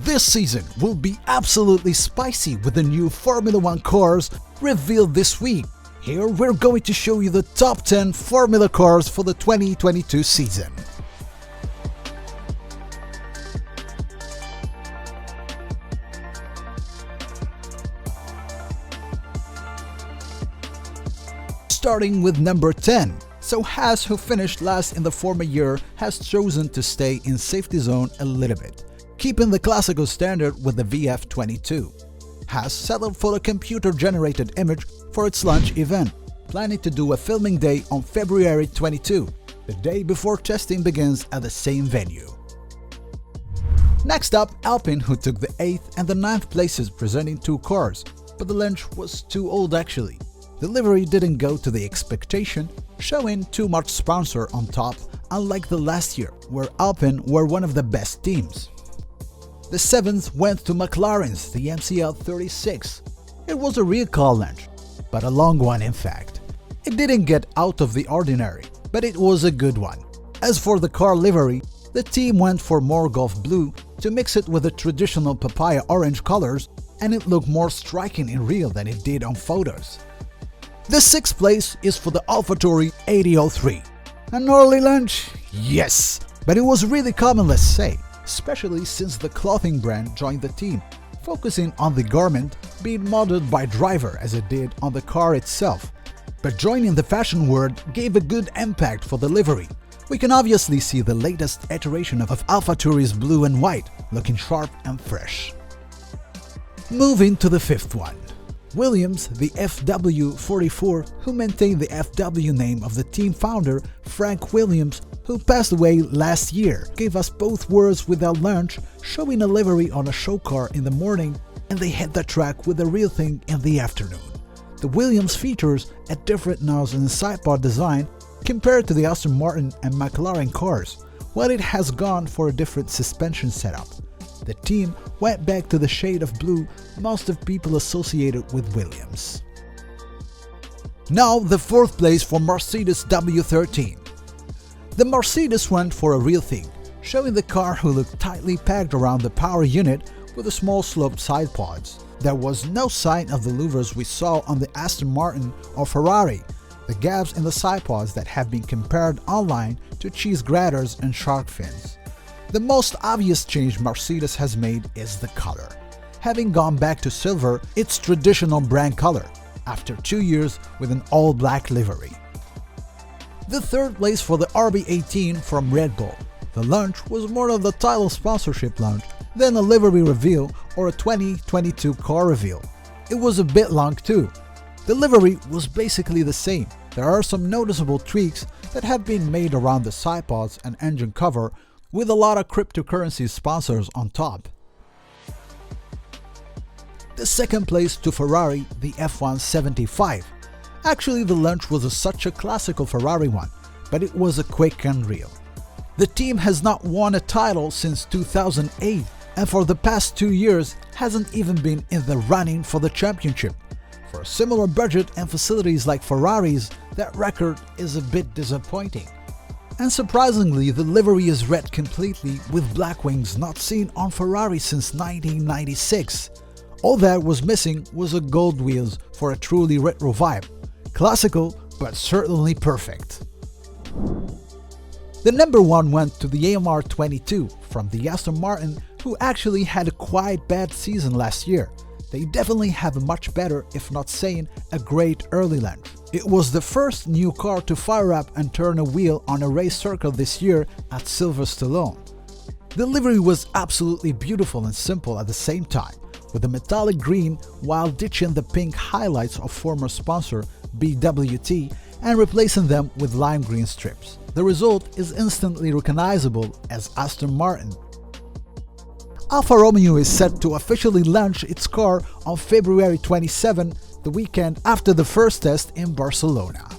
This season will be absolutely spicy with the new Formula 1 cars revealed this week. Here we're going to show you the top 10 Formula cars for the 2022 season. Starting with number 10. So Haas, who finished last in the former year, has chosen to stay in safety zone a little bit, keeping the classical standard with the VF22. Haas settled for a computer-generated image for its launch event, planning to do a filming day on February 22, the day before testing begins at the same venue. Next up, Alpine, who took the 8th and the 9th places presenting two cars, but the launch was too old actually. The livery didn't go to the expectation, showing too much sponsor on top, unlike the last year, where Alpine were one of the best teams. The 7th went to McLaren's, the MCL36. It was a real car launch, but a long one in fact. It didn't get out of the ordinary, but it was a good one. As for the car livery, the team went for more Gulf blue to mix it with the traditional papaya orange colors, and it looked more striking in real than it did on photos. The 6th place is for the AlphaTauri AT03. An early launch? Yes, but it was really common, let's say, especially since the clothing brand joined the team, focusing on the garment being modeled by driver as it did on the car itself. But joining the fashion world gave a good impact for the livery. We can obviously see the latest iteration of AlphaTauri's blue and white, looking sharp and fresh. Moving to the 5th one. Williams, the FW44, who maintained the FW name of the team founder Frank Williams, who passed away last year, gave us both worlds with their launch, showing a livery on a show car in the morning, and they hit the track with the real thing in the afternoon. The Williams features a different nose and sidepod design compared to the Aston Martin and McLaren cars, while it has gone for a different suspension setup. The team went back to the shade of blue most of people associated with Williams. Now the 4th place for Mercedes W13. The Mercedes went for a real thing, showing the car who looked tightly packed around the power unit with a small sloped side pods. There was no sign of the louvers we saw on the Aston Martin or Ferrari, the gaps in the side pods that have been compared online to cheese graters and shark fins. The most obvious change Mercedes has made is the color, having gone back to silver, its traditional brand color, after 2 years with an all-black livery. The 3rd place for the RB18 from Red Bull. The launch was more of the title sponsorship launch than a livery reveal or a 2022 car reveal. It was a bit long too. The livery was basically the same. There are some noticeable tweaks that have been made around the side pods and engine cover, with a lot of cryptocurrency sponsors on top. The 2nd place to Ferrari, the F175. Actually, the launch was such a classical Ferrari one, but it was a quick and real. The team has not won a title since 2008, and for the past 2 years hasn't even been in the running for the championship. For a similar budget and facilities like Ferrari's, that record is a bit disappointing. And surprisingly, the livery is red completely with black wings not seen on Ferrari since 1996. All that was missing was a gold wheels for a truly retro vibe. Classical, but certainly perfect. The number 1 went to the AMR22 from the Aston Martin, who actually had a quite bad season last year. They definitely have a much better, if not saying, a great early launch. It was the first new car to fire up and turn a wheel on a race circle this year at Silverstone. The livery was absolutely beautiful and simple at the same time, with a metallic green while ditching the pink highlights of former sponsor BWT and replacing them with lime green strips. The result is instantly recognizable as Aston Martin. Alfa Romeo is set to officially launch its car on February 27, the weekend after the first test in Barcelona.